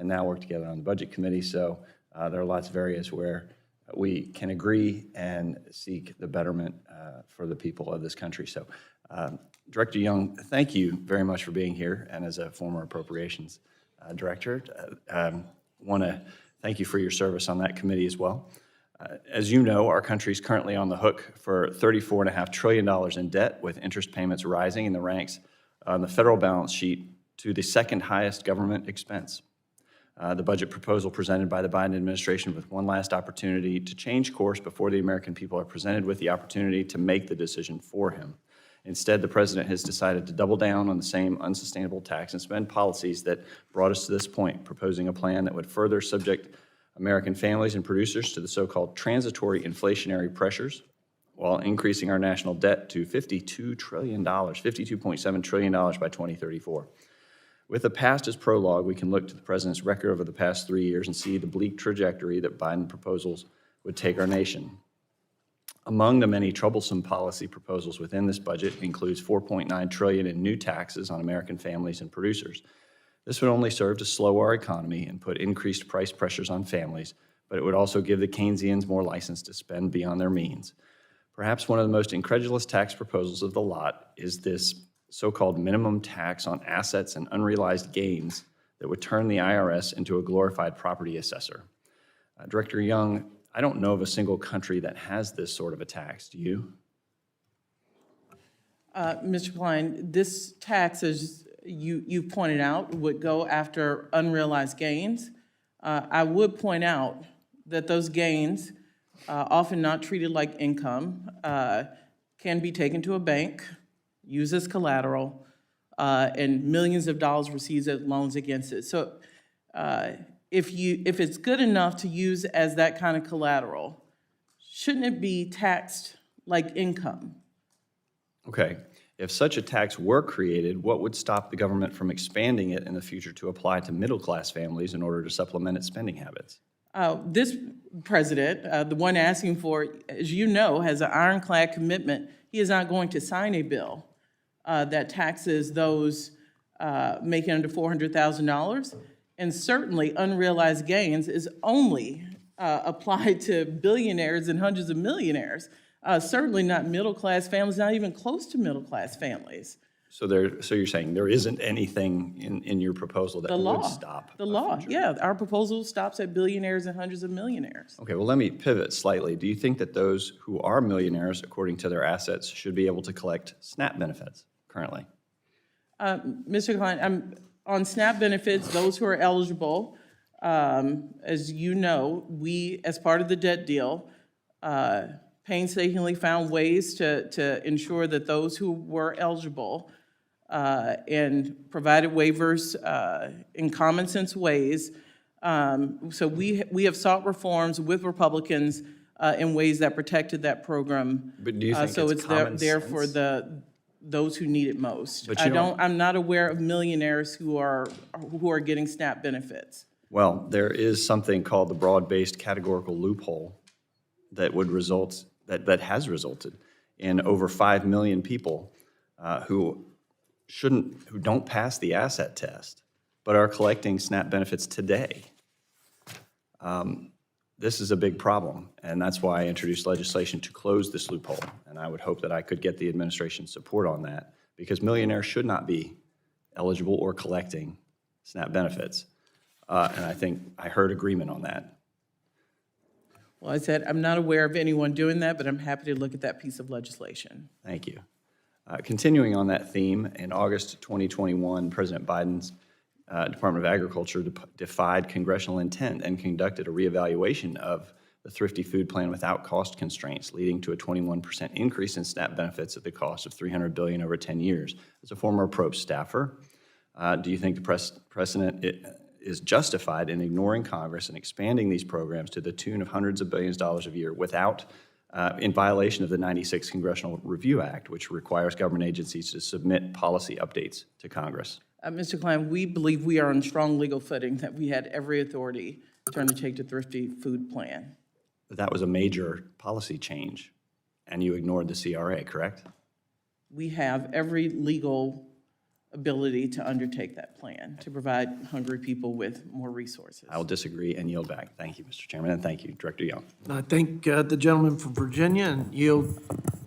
and now work together on the Budget Committee. So there are lots of areas where we can agree and seek the betterment for the people of this country. So Director Young, thank you very much for being here, and as a former Appropriations Director, want to thank you for your service on that committee as well. As you know, our country is currently on the hook for $34.5 trillion in debt, with interest payments rising in the ranks on the federal balance sheet to the second highest government expense. The budget proposal presented by the Biden administration with one last opportunity to change course before the American people are presented with the opportunity to make the decision for him. Instead, the president has decided to double down on the same unsustainable tax and spend policies that brought us to this point, proposing a plan that would further subject American families and producers to the so-called transitory inflationary pressures, while increasing our national debt to $52 trillion, $52.7 trillion by 2034. With the past as prologue, we can look to the president's record over the past 3 years and see the bleak trajectory that Biden proposals would take our nation. Among the many troublesome policy proposals within this budget includes $4.9 trillion in new taxes on American families and producers. This would only serve to slow our economy and put increased price pressures on families, but it would also give the Keynesians more license to spend beyond their means. Perhaps one of the most incredulous tax proposals of the lot is this so-called minimum tax on assets and unrealized gains that would turn the IRS into a glorified property assessor. Director Young, I don't know of a single country that has this sort of a tax. Do you? Mr. Cline, this tax, as you pointed out, would go after unrealized gains. I would point out that those gains, often not treated like income, can be taken to a bank, used as collateral, and millions of dollars received as loans against it. So if it's good enough to use as that kind of collateral, shouldn't it be taxed like income? Okay. If such a tax were created, what would stop the government from expanding it in the future to apply to middle-class families in order to supplement its spending habits? This president, the one asking for it, as you know, has an ironclad commitment. He is not going to sign a bill that taxes those making under $400,000. And certainly unrealized gains is only applied to billionaires and hundreds of millionaires. Certainly not middle-class families, not even close to middle-class families. So you're saying there isn't anything in your proposal that would stop the law? Yeah, our proposal stops at billionaires and hundreds of millionaires. Okay, well, let me pivot slightly. Do you think that those who are millionaires, according to their assets, should be able to collect SNAP benefits currently? Mr. Cline, on SNAP benefits, those who are eligible, as you know, we, as part of the debt deal, painstakingly found ways to ensure that those who were eligible and provided waivers in common sense ways. So we have sought reforms with Republicans in ways that protected that program. But do you think so it's there for those who need it most. But I'm not aware of millionaires who are getting SNAP benefits. Well, there is something called the broad-based categorical loophole that would result, that has resulted in over 5 million people who don't pass the asset test, but are collecting SNAP benefits today. This is a big problem, and that's why I introduced legislation to close this loophole, and I would hope that I could get the administration's support on that, because millionaires should not be eligible or collecting SNAP benefits, and I think I heard agreement on that. Well, I said I'm not aware of anyone doing that, but I'm happy to look at that piece of legislation. Thank you. Continuing on that theme, in August 2021, President Biden's Department of Agriculture defied congressional intent and conducted a reevaluation of the Thrifty Food Plan without cost constraints, leading to a 21% increase in SNAP benefits at the cost of $300 billion over 10 years. As a former approach staffer, do you think the precedent is justified in ignoring Congress and expanding these programs to the tune of hundreds of billions of dollars a year without, in violation of the '96 Congressional Review Act, which requires government agencies to submit policy updates to Congress? Mr. Cline, we believe we are on strong legal footing, that we had every authority to undertake the Thrifty Food Plan. But that was a major policy change, and you ignored the CRA, correct? We have every legal ability to undertake that plan, to provide hungry people with more resources. I will disagree and yield back. Thank you, Mr. Chairman, and thank you, Director Young. I thank the gentleman from Virginia and yield